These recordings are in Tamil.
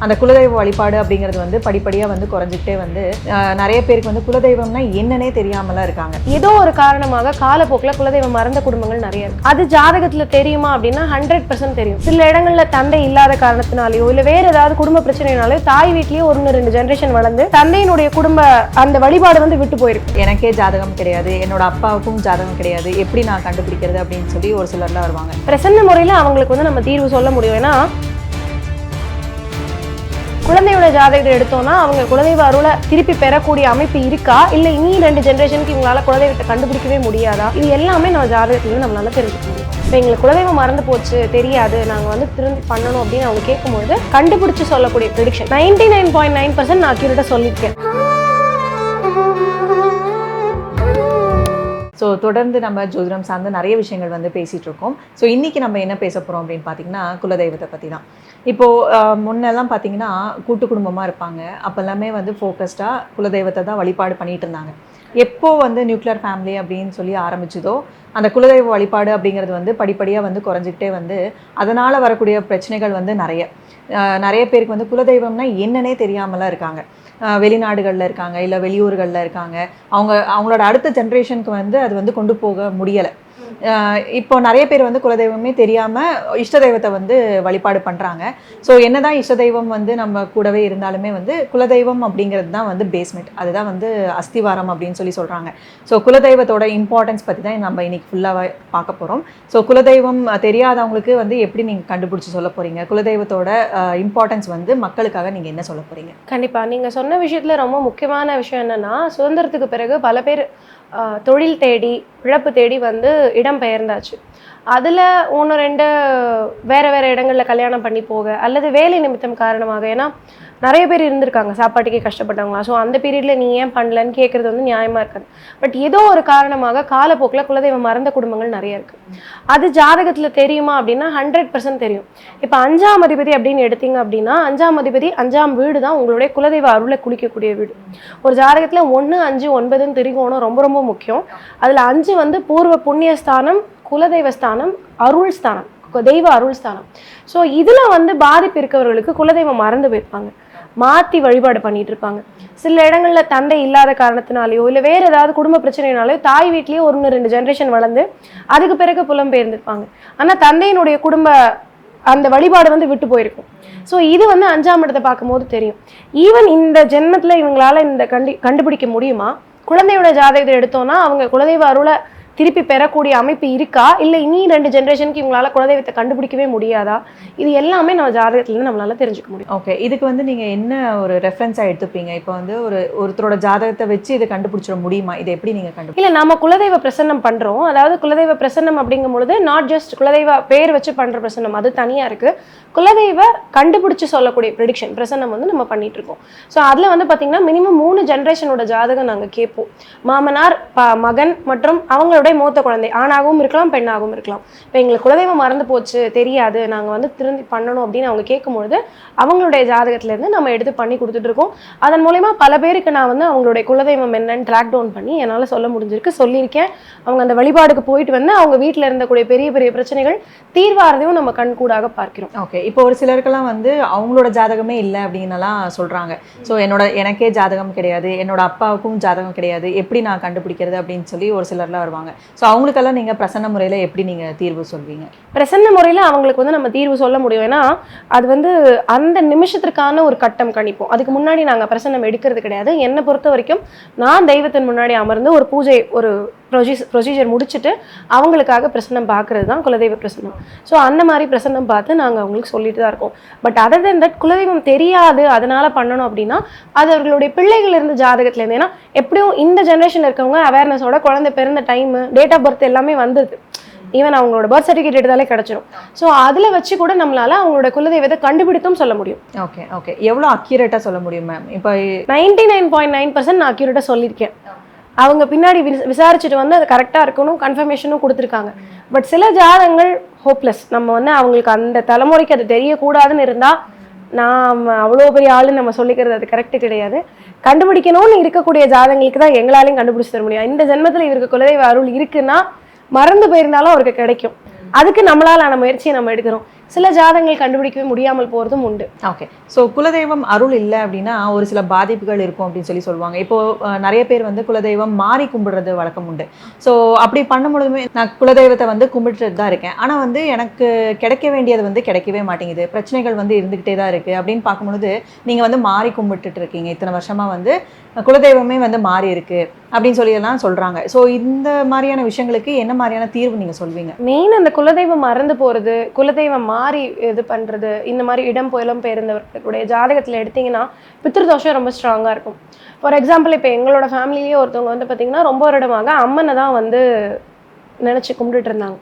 அந்த குலதெய்வ வழிபாடு அப்படிங்கிறது வந்து படிப்படியாக வந்து குறைஞ்சிக்கிட்டே வந்து நிறைய பேருக்கு வந்து குலதெய்வம்னா என்னன்னே தெரியாமலாம் இருக்காங்க. ஏதோ ஒரு காரணமாக காலப்போக்கில் குலதெய்வம் மறந்த குடும்பங்கள் நிறைய இருக்கு. அது ஜாதகத்தில் தெரியுமா அப்படின்னா 100% தெரியும். சில இடங்கள்ல தந்தை இல்லாத காரணத்தினாலேயோ இல்லை வேற ஏதாவது குடும்ப பிரச்சனைனாலே தாய் வீட்லயே 1-2 ஜென்ரேஷன் வளர்ந்து தந்தையினுடைய குடும்ப அந்த வழிபாடு வந்து விட்டு போயிருக்கு. எனக்கே ஜாதகம் கிடையாது, என்னோட அப்பாவுக்கும் ஜாதகம் கிடையாது, எப்படி நான் கண்டுபிடிக்கிறது அப்படின்னு சொல்லி ஒரு சிலர்லாம் வருவாங்க. பிரசன்ன முறையில் அவங்களுக்கு வந்து நம்ம தீர்வு சொல்ல முடியும். ஏன்னா குழந்தையோட ஜாதகத்தை எடுத்தோம்னா அவங்க குலதெய்வ அருளை திருப்பி பெறக்கூடிய அமைப்பு இருக்கா, இல்லை இனி 2 ஜென்ரேஷனுக்கு இவங்களால குலதெய்வத்தை கண்டுபிடிக்கவே முடியாதா, இது எல்லாமே நம்ம ஜாதகத்துல நம்மளால தெரிஞ்சுக்க முடியும். இப்போ எங்களுக்கு குலதெய்வம் மறந்து போச்சு தெரியாது, நாங்கள் வந்து திரும்பி பண்ணணும் அப்படின்னு அவங்க கேட்கும்போது கண்டுபிடிச்சு சொல்லக்கூடிய ப்ரெடிக்ஷன் 99.9% நான் அக்யூரேட்டாக சொல்லியிருக்கேன். ஸோ தொடர்ந்து நம்ம ஜோதிடம் சார்ந்த நிறைய விஷயங்கள் வந்து பேசிகிட்டு இருக்கோம். ஸோ இன்றைக்கி நம்ம என்ன பேச போகிறோம் அப்படின்னு பார்த்தீங்கன்னா குலதெய்வத்தை பற்றி தான். இப்போது முன்னெல்லாம் பார்த்தீங்கன்னா கூட்டு குடும்பமாக இருப்பாங்க, அப்போல்லாமே வந்து ஃபோக்கஸ்டாக குலதெய்வத்தை தான் வழிபாடு பண்ணிகிட்டு இருந்தாங்க. எப்போ வந்து நியூக்ளியர் ஃபேமிலி அப்படின்னு சொல்லி ஆரம்பிச்சதோ அந்த குலதெய்வ வழிபாடு அப்படிங்கிறது வந்து படிப்படியாக வந்து குறைஞ்சிக்கிட்டே வந்து அதனால் வரக்கூடிய பிரச்சனைகள் வந்து நிறைய பேருக்கு வந்து குலதெய்வம்னா என்னன்னே தெரியாமலாம் இருக்காங்க. வெளிநாடுகளில் இருக்காங்க, இல்லை வெளியூர்களில் இருக்காங்க. அவங்களோட அடுத்த ஜென்ரேஷனுக்கு வந்து அது வந்து கொண்டு போக முடியலை. இப்போ நிறைய பேர் வந்து குலதெய்வமே தெரியாமல் இஷ்ட தெய்வத்தை வந்து வழிபாடு பண்ணுறாங்க. ஸோ என்னதான் இஷ்ட தெய்வம் வந்து நம்ம கூடவே இருந்தாலுமே வந்து குலதெய்வம் அப்படிங்கிறது தான் வந்து பேஸ்மெண்ட், அதுதான் வந்து அஸ்திவாரம் அப்படின்னு சொல்லி சொல்கிறாங்க. ஸோ குலதெய்வத்தோட இம்பார்ட்டன்ஸ் பற்றி தான் நம்ம இன்னைக்கு ஃபுல்லாக பார்க்க போகிறோம். ஸோ குலதெய்வம் தெரியாதவங்களுக்கு வந்து எப்படி நீங்கள் கண்டுபிடிச்சி சொல்ல போகிறீங்க, குலதெய்வத்தோட இம்பார்ட்டன்ஸ் வந்து மக்களுக்காக நீங்கள் என்ன சொல்ல போகிறீங்க? கண்டிப்பாக நீங்கள் சொன்ன விஷயத்தில் ரொம்ப முக்கியமான விஷயம் என்னென்னா, சுதந்திரத்துக்கு பிறகு பல பேர் தொழில் தேடி பிழப்பு தேடி வந்து இடம் பெயர்ந்தாச்சு. அதில் 1-2 வேறு இடங்களில் கல்யாணம் பண்ணி போக அல்லது வேலை நிமித்தம் காரணமாக, ஏன்னா நிறைய பேர் இருந்திருக்காங்க சாப்பாட்டுக்கே கஷ்டப்பட்டவங்களா. ஸோ அந்த பீரியடில் நீ ஏன் பண்ணலன்னு கேட்குறது வந்து நியாயமாக இருக்காது. பட் ஏதோ ஒரு காரணமாக காலப்போக்கில் குலதெய்வம் மறந்த குடும்பங்கள் நிறைய இருக்குது. அது ஜாதகத்தில் தெரியுமா அப்படின்னா 100% தெரியும். இப்போ 5ஆம் அதிபதி அப்படின்னு எடுத்தீங்க அப்படின்னா 5ஆம் அதிபதி 5ஆம் வீடு தான் உங்களுடைய குலதெய்வ அருளை குளிக்கக்கூடிய வீடு. ஒரு ஜாதகத்தில் 1, 5, 9 திரிகோணம் ரொம்ப ரொம்ப முக்கியம். அதில் 5 வந்து பூர்வ புண்ணியஸ்தானம், குலதெய்வ ஸ்தானம், அருள் ஸ்தானம், தெய்வ அருள் ஸ்தானம். ஸோ இதில் வந்து பாதிப்பு இருக்கவர்களுக்கு குலதெய்வம் மறந்து போயிருப்பாங்க, மாற்றி வழிபாடு பண்ணிட்டு இருப்பாங்க. சில இடங்களில் தந்தை இல்லாத காரணத்தினாலேயோ இல்லை வேறு ஏதாவது குடும்ப பிரச்சனைனாலேயோ தாய் வீட்லேயே 1-2 ஜென்ரேஷன் வளர்ந்து அதுக்கு பிறகு புலம்பெயர்ந்திருப்பாங்க. ஆனால் தந்தையினுடைய குடும்ப அந்த வழிபாடு வந்து விட்டு போயிருக்கும். ஸோ இது வந்து 5ஆம் இடத்தை பார்க்கும்போது தெரியும். ஈவன் இந்த ஜென்மத்தில் இவங்களால இந்த கண்டுபிடிக்க முடியுமா, குழந்தையோட ஜாதகத்தை எடுத்தோம்னா அவங்க குலதெய்வ அருளை திருப்பி பெறக்கூடிய அமைப்பு இருக்கா, இல்லை இனி 2 ஜென்ரேஷனுக்கு இவங்களால குலதெய்வத்தை கண்டுபிடிக்கவே முடியாதா, இது எல்லாமே நம்ம ஜாதகத்துலேருந்து நம்மளால தெரிஞ்சுக்க முடியும். ஓகே, இதுக்கு வந்து நீங்கள் என்ன ஒரு ரெஃபரன்ஸாக எடுத்துப்பீங்க? இப்போ வந்து ஒருத்தரோட ஜாதகத்தை வச்சு இதை கண்டுபிடிச்சிட முடியுமா? இதை எப்படி நீங்கள் கண்டுபிடி? இல்லை, நம்ம குலதெய்வ பிரசன்னம் பண்ணுறோம். அதாவது குலதெய்வ பிரசன்னம் அப்படிங்கும் பொழுது நாட் ஜஸ்ட் குலதெய்வ பேர் வச்சு பண்ணுற பிரசன்னம், அது தனியாக இருக்குது. குலதெய்வ கண்டுபிடிச்சு சொல்லக்கூடிய ப்ரெடிக்ஷன் பிரசன்னம் வந்து நம்ம பண்ணிட்டு இருக்கோம். ஸோ அதில் வந்து பார்த்தீங்கன்னா மினிமம் 3 ஜென்ரேஷனோட ஜாதகம் நாங்கள் கேட்போம். மாமனார், மகன் மற்றும் அவங்களுடைய மூத்த குழந்தை, ஆணாகவும் இருக்கலாம் பெண்ணாகவும் இருக்கலாம். இப்போ எங்களுக்கு குலதெய்வம் மறந்து போச்சு தெரியாது, நாங்கள் வந்து திரும்பி பண்ணணும் அப்படின்னு அவங்க கேட்கும்பொழுது அவங்களுடைய ஜாதகத்திலேருந்து நம்ம எடுத்து பண்ணி கொடுத்துட்டு இருக்கோம். அதன் மூலயமா பல பேருக்கு நான் வந்து அவங்களுடைய குலதெய்வம் என்னன்னு ட்ராக் டவுன் பண்ணி என்னால் சொல்ல முடிஞ்சிருக்கு, சொல்லியிருக்கேன். அவங்க அந்த வழிபாடுக்கு போயிட்டு வந்து அவங்க வீட்டில் இருந்தக்கூடிய பெரிய பெரிய பிரச்சனைகள் தீர்வாகிறதையும் நம்ம கண்கூடாக பார்க்கிறோம். ஓகே, இப்போ ஒரு சிலருக்கெல்லாம் வந்து அவங்களோட ஜாதகமே இல்லை அப்படின்னுலாம் சொல்கிறாங்க. ஸோ எனக்கே ஜாதகம் கிடையாது, என்னோட அப்பாவுக்கும் ஜாதகம் கிடையாது, எப்படி நான் கண்டுபிடிக்கிறது அப்படின்னு சொல்லி ஒரு சிலர்லாம் வருவாங்க. ஸோ அவங்களுக்கெல்லாம் நீங்கள் பிரசன்ன முறையில் எப்படி நீங்கள் தீர்வு சொல்வீங்க? பிரசன்ன முறையில் அவங்களுக்கு வந்து நம்ம தீர்வு சொல்ல முடியும். ஏன்னா அது வந்து அந்த நிமிஷத்திற்கான ஒரு கட்டம் கணிப்போம். அதுக்கு முன்னாடி நாங்கள் பிரசன்னம் எடுக்கிறது கிடையாது. என்னை பொறுத்த வரைக்கும் நான் தெய்வத்தின் முன்னாடி அமர்ந்து ஒரு பூஜை, ஒரு ப்ரொசீஜர் முடிச்சுட்டு அவங்களுக்காக பிரசன்னம் பார்க்கறது தான் குலதெய்வ பிரசன்னம். ஸோ அந்த மாதிரி பிரசன்னம் பார்த்து நாங்கள் அவங்களுக்கு சொல்லிட்டு தான் இருக்கோம். பட் அதர் தென் தட் குலதெய்வம் தெரியாது அதனால பண்ணணும் அப்படின்னா அது அவர்களுடைய பிள்ளைகள் இருந்து ஜாதகத்துலேருந்து. ஏன்னா எப்படியும் இந்த ஜென்ரேஷன் இருக்கவங்க அவேர்னஸோட குழந்தை பிறந்த டைமு, டேட் ஆஃப் பர்த் எல்லாமே வந்துடுது. ஈவன் அவங்களோட பர்த் சர்டிஃபிகேட் எடுத்தாலே கிடச்சிடும். ஸோ அதில் வச்சு கூட நம்மளால அவங்களோட குலதெய்வத்தை கண்டுபிடித்தும் சொல்ல முடியும். ஓகே ஓகே, எவ்வளோ அக்யூரேட்டாக சொல்ல முடியும் மேம்? இப்போ 99.9% நான் அக்யூரேட்டாக சொல்லியிருக்கேன். அவங்க பின்னாடி விசாரிச்சுட்டு வந்து அது கரெக்டாக இருக்கணும், கன்ஃபர்மேஷனும் கொடுத்துருக்காங்க. பட் சில ஜாதகங்கள் ஹோப்லெஸ். நம்ம வந்து அவங்களுக்கு அந்த தலைமுறைக்கு அது தெரியக்கூடாதுன்னு இருந்தால் நான் அவ்வளோ பெரிய ஆளுன்னு நம்ம சொல்லிக்கிறது அது கரெக்டு கிடையாது. கண்டுபிடிக்கணும்னு இருக்கக்கூடிய ஜாதகங்களுக்கு தான் எங்களாலையும் கண்டுபிடிச்சு தர முடியும். இந்த ஜென்மத்தில் இவருக்கு குலதெய்வ அருள் இருக்குன்னா மறந்து போயிருந்தாலும் அவருக்கு கிடைக்கும். அதுக்கு நம்மளால் ஆன முயற்சியை நம்ம எடுக்கிறோம். சில ஜாதகங்கள் கண்டுபிடிக்கவே முடியாமல் போகிறதும் உண்டு. ஓகே. ஸோ குலதெய்வம் அருள் இல்லை அப்படின்னா ஒரு சில பாதிப்புகள் இருக்கும் அப்படின்னு சொல்லுவாங்க. இப்போ நிறைய பேர் வந்து குலதெய்வம் மாறி கும்பிடுறது வழக்கம் உண்டு. ஸோ அப்படி பண்ணும்பொழுதுமே நான் குலதெய்வத்தை வந்து கும்பிட்டு தான் இருக்கேன், ஆனால் வந்து எனக்கு கிடைக்க வேண்டியது வந்து கிடைக்கவே மாட்டேங்குது, பிரச்சனைகள் வந்து இருந்துக்கிட்டே தான் இருக்குது அப்படின்னு பார்க்கும்பொழுது நீங்கள் வந்து மாறி கும்பிட்டுட்டு இருக்கீங்க, இத்தனை வருஷமாக வந்து குலதெய்வமே வந்து மாறி இருக்கு அப்படின்னு சொல்லி சொல்கிறாங்க. ஸோ இந்த மாதிரியான விஷயங்களுக்கு என்ன மாதிரியான தீர்வு நீங்கள் சொல்வீங்க? மெயின் அந்த குலதெய்வம் மறந்து போகிறது, குலதெய்வம் மாறி இது பண்ணுறது, இந்த மாதிரி இடம் புலம் பெயர்ந்தவர்களுடைய ஜாதகத்தில் எடுத்திங்கன்னா பித்ருதோஷம் ரொம்ப ஸ்ட்ராங்காக இருக்கும். ஃபார் எக்ஸாம்பிள் இப்போ எங்களோட ஃபேமிலியே ஒருத்தவங்க வந்து பார்த்திங்கன்னா ரொம்ப வருடமாக அம்மனை தான் வந்து நினச்சி கும்பிட்டுட்டு இருந்தாங்க.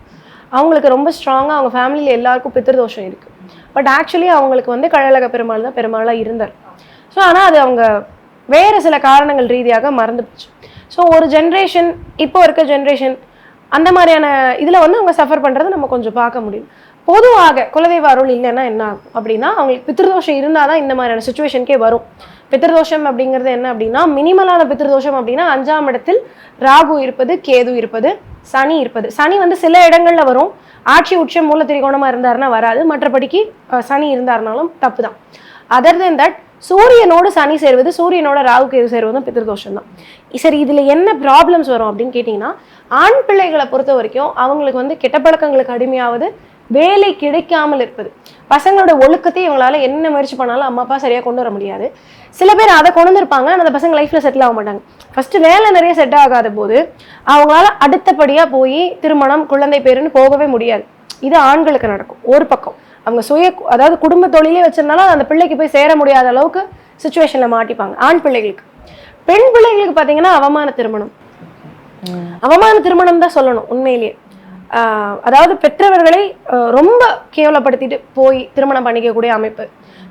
அவங்களுக்கு ரொம்ப ஸ்ட்ராங்காக அவங்க ஃபேமிலியில் எல்லாருக்கும் பித்ருதோஷம் இருக்குது. பட் ஆக்சுவலி அவங்களுக்கு வந்து கழலக பெருமாள் தான் பெருமாளாக இருந்தார். ஸோ ஆனால் அது அவங்க வேறு சில காரணங்கள் ரீதியாக மறந்து போச்சு. ஸோ ஒரு ஜென்ரேஷன், இப்போ இருக்க ஜென்ரேஷன் அந்த மாதிரியான இதில் வந்து அவங்க சஃபர் பண்ணுறதை நம்ம கொஞ்சம் பார்க்க முடியும். பொதுவாக குலதெய்வ அருள் இல்லைன்னா என்ன ஆகும் அப்படின்னா, அவங்களுக்கு பித்ருதோஷம் இருந்தால் தான் இந்த மாதிரியான சுச்சுவேஷனுக்கே வரும். பித்ருதோஷம் அப்படிங்கிறது என்ன அப்படின்னா, மினிமலான பித்ருதோஷம் அப்படின்னா 5ஆம் இடத்தில் ராகு இருப்பது, கேது இருப்பது, சனி இருப்பது. சனி வந்து சில இடங்களில் வரும், ஆட்சி உச்சம் மூல திரிகோணமாக இருந்தாருன்னா வராது, மற்றபடிக்கு சனி இருந்தாருனாலும் தப்பு தான். அதர் தென் தட் சூரியனோடு சனி சேருவது, சூரியனோட ராகு கேது சேருவதும் பித்ருதோஷம் தான். சரி, இதில் என்ன ப்ராப்ளம்ஸ் வரும் அப்படின்னு கேட்டிங்கன்னா, ஆண் பிள்ளைகளை பொறுத்த வரைக்கும் அவங்களுக்கு வந்து கெட்ட பழக்கங்களுக்கு அடிமையாவது, வேலை கிடைக்காமல் இருப்பது. பசங்களோட ஒழுக்கத்தை இவங்களால என்ன முயற்சி பண்ணாலும் அம்மா அப்பா சரியாக கொண்டு வர முடியாது. சில பேர் அதை கொண்டு வந்திருப்பாங்க, ஆனால் அந்த பசங்க லைஃப்பில் செட்டில் ஆக மாட்டாங்க. ஃபஸ்ட்டு வேலை நிறைய செட் ஆகாத போது அவங்களால அடுத்தபடியாக போய் திருமணம், குழந்தை பேருன்னு போகவே முடியாது. இது ஆண்களுக்கு நடக்கும். ஒரு பக்கம் அவங்க அதாவது குடும்ப தொழிலே வச்சிருந்தாலும் அந்த பிள்ளைக்கு போய் சேர முடியாத அளவுக்கு சுச்சுவேஷனில் மாட்டிப்பாங்க ஆண் பிள்ளைகளுக்கு. பெண் பிள்ளைகளுக்கு பார்த்தீங்கன்னா அவமான திருமணம், அவமான திருமணம் தான் சொல்லணும் உண்மையிலேயே. அதாவது பெற்றவர்களை ரொம்ப கேவலப்படுத்திட்டு போய் திருமணம் பண்ணிக்கக்கூடிய அமைப்பு,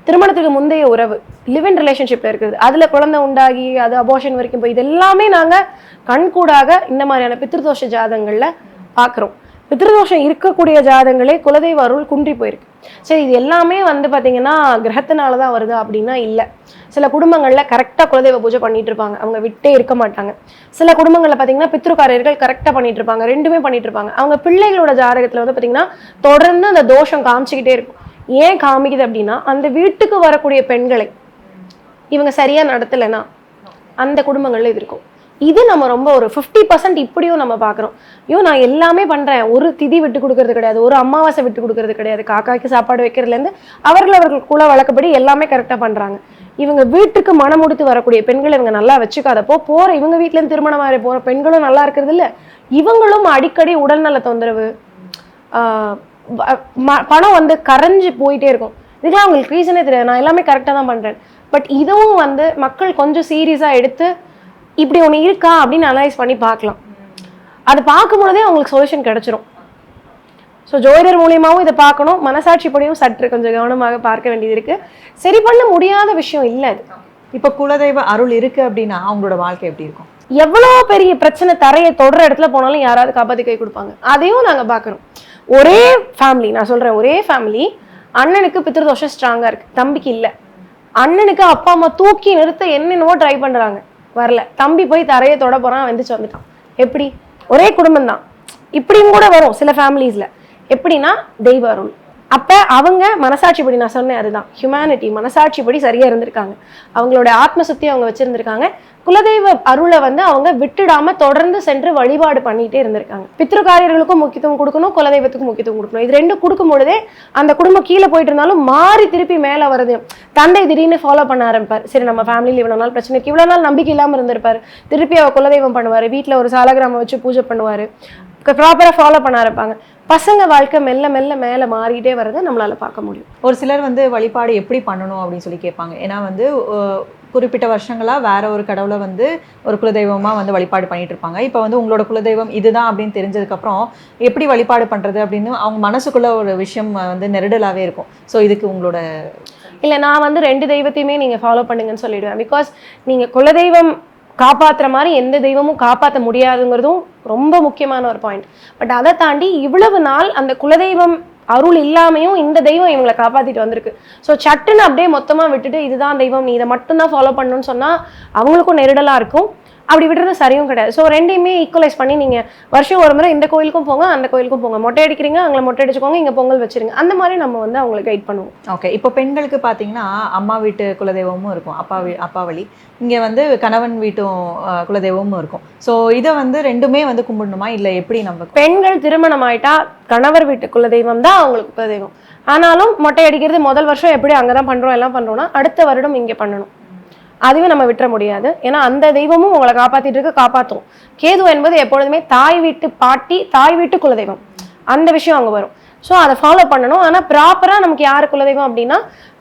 திருமணத்துக்கு முந்தைய உறவு, லிவ் இன் ரிலேஷன்ஷிப்ல இருக்குது, அதுல குழந்தை உண்டாகி அது அபோர்ஷன் வரைக்கும் போய் இதெல்லாமே நாங்க கண்கூடாக இந்த மாதிரியான பித்ருதோஷ ஜாதகங்கள்ல பார்க்குறோம். பித்ருதோஷம் இருக்கக்கூடிய ஜாதகங்களே குலதெய்வ அருள் குன்றி போயிருக்கு. சரி, இது எல்லாமே வந்து பார்த்தீங்கன்னா கிரகத்தினால தான் வருது அப்படின்னா இல்லை. சில குடும்பங்களில் கரெக்டாக குலதெய்வ பூஜை பண்ணிட்டு இருப்பாங்க, அவங்க விட்டே இருக்க மாட்டாங்க. சில குடும்பங்களில் பார்த்தீங்கன்னா பித்ருக்காரர்கள் கரெக்டாக பண்ணிட்டு இருப்பாங்க, ரெண்டுமே பண்ணிட்டு இருப்பாங்க. அவங்க பிள்ளைகளோட ஜாதகத்தில் வந்து பார்த்தீங்கன்னா தொடர்ந்து அந்த தோஷம் காமிச்சிக்கிட்டே இருக்கும். ஏன் காமிக்குது அப்படின்னா, அந்த வீட்டுக்கு வரக்கூடிய பெண்களை இவங்க சரியா நடத்தலைன்னா அந்த குடும்பங்கள்ல இது இருக்கும். இது நம்ம ரொம்ப ஒரு 50% இப்படியும் நம்ம பார்க்குறோம். ஐயோ நான் எல்லாமே பண்ணுறேன், ஒரு திதி விட்டு கொடுக்கறது கிடையாது, ஒரு அமாவாசை விட்டு கொடுக்கறது கிடையாது, காக்காய்க்கு சாப்பாடு வைக்கிறதுலேருந்து அவர்கள் குல வழக்கப்படி எல்லாமே கரெக்டாக பண்ணுறாங்க. இவங்க வீட்டுக்கு மனம் முடித்து வரக்கூடிய பெண்கள் இவங்க நல்லா வச்சுக்காதப்போ போகிற இவங்க வீட்டிலேருந்து திருமணம் ஆகி போகிற பெண்களும் நல்லா இருக்கிறது இல்லை, இவங்களும் அடிக்கடி உடல்நல தொந்தரவு, பணம் வந்து கரைஞ்சி போயிட்டே இருக்கும். இதுக்கெல்லாம் அவங்களுக்கு ரீசனே தெரியாது, நான் எல்லாமே கரெக்டாக தான் பண்ணுறேன். பட் இதுவும் வந்து மக்கள் கொஞ்சம் சீரியஸாக எடுத்து இப்படி ஒன்று இருக்கா அப்படின்னு அனலைஸ் பண்ணி பார்க்கலாம். அது பார்க்கும்பொழுதே அவங்களுக்கு சொல்யூஷன் கிடைச்சிரும். ஸோ ஜோதிடர் மூலியமாகவும் இதை பார்க்கணும், மனசாட்சிப்படியும் சற்று கொஞ்சம் கவனமாக பார்க்க வேண்டியது இருக்குது. சரி பண்ண முடியாத விஷயம் இல்லை அது. இப்போ குலதெய்வ அருள் இருக்குது அப்படின்னா அவங்களோட வாழ்க்கை எப்படி இருக்கும்? எவ்வளோ பெரிய பிரச்சனை தரையை தொடர இடத்துல போனாலும் யாராவது காப்பாற்றி கை கொடுப்பாங்க. அதையும் நாங்கள் பார்க்குறோம். ஒரே ஃபேமிலி, நான் சொல்கிறேன், ஒரே ஃபேமிலி, அண்ணனுக்கு பித்ருதோஷம் ஸ்ட்ராங்காக இருக்குது, தம்பிக்கு இல்லை. அண்ணனுக்கு அப்பா அம்மா தூக்கி நிறுத்த என்னென்னவோ ட்ரை பண்ணுறாங்க, வரல. தம்பி போய் தரையை தொட போகிறான், வெந்துச்சு வந்துட்டான். எப்படி? ஒரே குடும்பம் தான். இப்படியும் கூட வரும் சில ஃபேமிலிஸில். எப்படின்னா தெய்வ அருள். அப்போ அவங்க மனசாட்சிப்படி, நான் சொன்னேன் அதுதான் ஹியூமனிட்டி, மனசாட்சிப்படி சரியாக இருந்திருக்காங்க, அவங்களோட ஆத்ம சுத்தி அவங்க வச்சுருந்துருக்காங்க. குலதெய்வ அருளை வந்து அவங்க விட்டுடாம தொடர்ந்து சென்று வழிபாடு பண்ணிட்டே இருந்திருக்காங்க. பித்ருக்காரியர்களுக்கும் முக்கியத்துவம் கொடுக்கணும், குலதெய்வத்துக்கும் முக்கியத்துவம் கொடுக்கணும். இது ரெண்டும் கொடுக்கும் பொழுதே அந்த குடும்பம் கீழே போயிட்டு இருந்தாலும் மாறி திருப்பி மேலே வருது. தந்தை திடீர்னு ஃபாலோ பண்ண ஆரம்பிப்பார். சரி, நம்ம ஃபேமிலியில் இவ்வளோ நாள் பிரச்சனை இருக்கு, இவ்வளோ நாள் நம்பிக்கை இல்லாமல் இருந்திருப்பார், திருப்பி அவர் குலதெய்வம் பண்ணுவார், வீட்டில் ஒரு சாலகிராமம் வச்சு பூஜை பண்ணுவார், ப்ராப்பராக ஃபாலோ பண்ண ஆரம்பிப்பாங்க. பசங்க வாழ்க்கை மெல்ல மெல்ல மேலே மாறிட்டே வரதை நம்மளால பார்க்க முடியும். ஒரு சிலர் வந்து வழிபாடு எப்படி பண்ணணும் அப்படின்னு சொல்லி கேட்பாங்க. ஏன்னா வந்து குறிப்பிட்ட வருஷங்களாக வேற ஒரு கடவுளை வந்து ஒரு குலதெய்வமாக வந்து வழிபாடு பண்ணிட்டு இருப்பாங்க. இப்போ வந்து உங்களோட குலதெய்வம் இதுதான் அப்படின்னு தெரிஞ்சதுக்கப்புறம் எப்படி வழிபாடு பண்ணுறது அப்படின்னு அவங்க மனசுக்குள்ள ஒரு விஷயம் வந்து நெருடலாகவே இருக்கும். ஸோ இதுக்கு உங்களோட இல்லை, நான் வந்து 2 தெய்வத்தையுமே நீங்கள் ஃபாலோ பண்ணுங்கன்னு சொல்லிடுவேன். பிகாஸ் நீங்கள் குலதெய்வம் காப்பாற்றுற மாதிரி எந்த தெய்வமும் காப்பாற்ற முடியாதுங்கிறதும் ரொம்ப முக்கியமான ஒரு பாயிண்ட். பட் அதை தாண்டி இவ்வளவு நாள் அந்த குலதெய்வம் அருள் இல்லாமையும் இந்த தெய்வம் இவங்களை காப்பாற்றிட்டு வந்திருக்கு. ஸோ சட்டுன்னு அப்படியே மொத்தமாக விட்டுட்டு இதுதான் தெய்வம், நீ இதை மட்டும்தான் ஃபாலோ பண்ணணும்னு சொன்னால் அவங்களுக்கும் நெருடலாக இருக்கும். அப்படி விடுறது சரியும் கிடையாது. ஸோ ரெண்டையுமே ஈக்குவலைஸ் பண்ணி நீங்கள் வருஷம் ஒரு முறை இந்த கோயிலுக்கும் போங்க, அந்த கோயிலுக்கும் போங்க, மொட்டை அடிக்கிறீங்க அங்கே மொட்டை அடிச்சுக்கோங்க, இங்கே பொங்கல் வச்சிருங்க, அந்த மாதிரி நம்ம வந்து அவங்களை கைட் பண்ணுவோம். ஓகே. இப்போ பெண்களுக்கு பார்த்தீங்கன்னா அம்மா வீட்டு குலதெய்வமும் இருக்கும், அப்பா வழி, இங்கே வந்து கணவன் வீட்டும் குலதெய்வமும் இருக்கும். ஸோ இதை வந்து ரெண்டுமே வந்து கும்பிடணுமா இல்லை எப்படி? நம்ம பெண்கள் திருமணம் ஆயிட்டா கணவர் வீட்டு குலதெய்வம் தான் அவங்களுக்கு குலதெய்வம். ஆனாலும் மொட்டை அடிக்கிறது முதல் வருஷம் எப்படி அங்கே தான் பண்ணுறோம் எல்லாம் பண்ணுறோம்னா அடுத்த வருடம் இங்கே பண்ணணும். அதுவே நம்ம விட்டுற முடியாது. ஏன்னா அந்த தெய்வமும் உங்களை காப்பாற்றிட்டு இருக்கு, காப்பாற்றும். கேது என்பது எப்பொழுதுமே தாய் வீட்டு பாட்டி, தாய் வீட்டு குலதெய்வம், அந்த விஷயம் அங்கே வரும். ஸோ அதை ஃபாலோ பண்ணணும். ஆனால் ப்ராப்பராக நமக்கு யார் குலதெய்வம் அப்படின்னா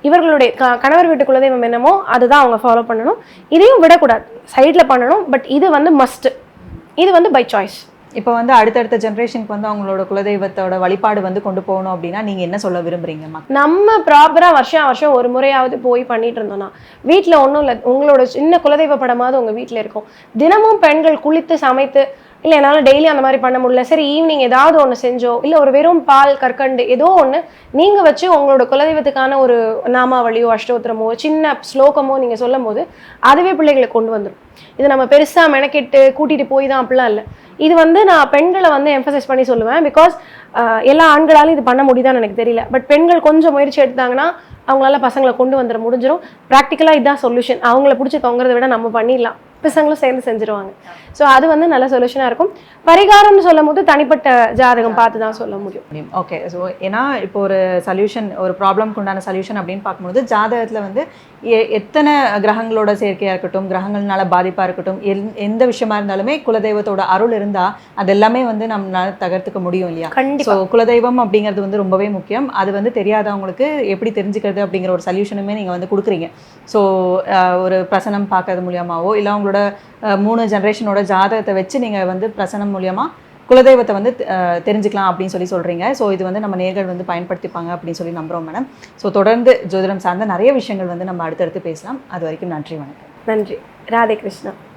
இவர்களுடைய கணவர் வீட்டு குலதெய்வம் என்னமோ அதுதான் அவங்க ஃபாலோ பண்ணணும். இதையும் விடக்கூடாது, சைடில் பண்ணணும். பட் இது வந்து மஸ்ட், இது வந்து பை சாய்ஸ். இப்போ வந்து அடுத்தடுத்த ஜென்ரேஷனுக்கு வந்து அவங்களோட குலதெய்வத்தோட வழிபாடு வந்து கொண்டு போகணும் அப்படின்னா நீங்க என்ன சொல்ல விரும்புறீங்கம்மா? நம்ம ப்ராப்பரா வருஷம் ஒரு முறையாவது போய் பண்ணிட்டு இருந்தோம்னா வீட்டில் ஒன்றும் இல்லை, உங்களோட சின்ன குலதெய்வ படமாவது உங்க வீட்டில் இருக்கும். தினமும் பெண்கள் குளித்து சமைத்து, இல்லை என்னால் டெய்லி அந்த மாதிரி பண்ண முடியல, சரி ஈவினிங் ஏதாவது ஒன்று செஞ்சோ, இல்லை ஒரு வெறும் பால் கற்கண்டு ஏதோ ஒன்று நீங்கள் வச்சு உங்களோட குலதெய்வத்துக்கான ஒரு நாமாவளியோ அஷ்டோத்திரமோ சின்ன ஸ்லோகமோ நீங்கள் சொல்லும் போது அதுவே பிள்ளைகளை கொண்டு வந்துடும். இது நம்ம பெருசாக மெனக்கெட்டு கூட்டிகிட்டு போய் தான் அப்படிலாம் இல்லை. இது வந்து நான் பெண்களை வந்து எம்பசைஸ் பண்ணி சொல்லுவேன். பிகாஸ் எல்லா ஆண்களாலும் இது பண்ண முடியுதான்னு எனக்கு தெரியல. பட் பெண்கள் கொஞ்சம் முயற்சி எடுத்தாங்கன்னா அவங்களால பசங்களை கொண்டு வந்துட முடிஞ்சிடும். ப்ராக்டிக்கலாக இதுதான் சொல்யூஷன். அவங்கள பிடிச்சி தொங்குறத விட நம்ம பண்ணிடலாம், பசங்களும் சேர்ந்து செஞ்சுருவாங்க. ஸோ அது வந்து நல்ல சொல்யூஷனாக இருக்கும். பரிகாரம்னு சொல்லும் போது தனிப்பட்ட ஜாதகம் பார்த்து தான் சொல்ல முடியும். ஓகே. ஸோ ஏன்னா இப்போ ஒரு சொல்யூஷன், ஒரு ப்ராப்ளம்க்கு உண்டான சொல்யூஷன் அப்படின்னு பார்க்கும்போது ஜாதகத்தில் வந்து எத்தனை கிரகங்களோட சேர்க்கையாக இருக்கட்டும், கிரகங்கள்னால பாதிப்பாக இருக்கட்டும், எந்த விஷயமா இருந்தாலுமே குலதெய்வத்தோட அருள் இருந்தால் அது எல்லாமே வந்து நம்மளால தகர்த்துக்க முடியும் இல்லையா? ஸோ குலதெய்வம் அப்படிங்கிறது வந்து ரொம்பவே முக்கியம். அது வந்து தெரியாதவங்களுக்கு எப்படி தெரிஞ்சுக்கிறது அப்படிங்கிற ஒரு சொல்யூஷனுமே நீங்கள் வந்து கொடுக்குறீங்க. ஸோ ஒரு பிரசனம் பார்க்கறது மூலியமாவோ இல்லை அவங்களோட 3 ஜென்ரேஷனோட ஜாதகத்தை வச்சு நீங்கள் வந்து பிரசனம் மூலியமாக குலதெய்வத்தை வந்து தெரிஞ்சுக்கலாம் அப்படின்னு சொல்கிறீங்க. ஸோ இது வந்து நம்ம நேர்கள் வந்து பயன்படுத்திப்பாங்க அப்படின்னு சொல்லி நம்புகிறோம் மேடம். ஸோ தொடர்ந்து ஜோதிடம் சார்ந்த நிறைய விஷயங்கள் வந்து நம்ம அடுத்தடுத்து பேசலாம். அது வரைக்கும் நன்றி, வணக்கம். நன்றி. ராதே கிருஷ்ணா.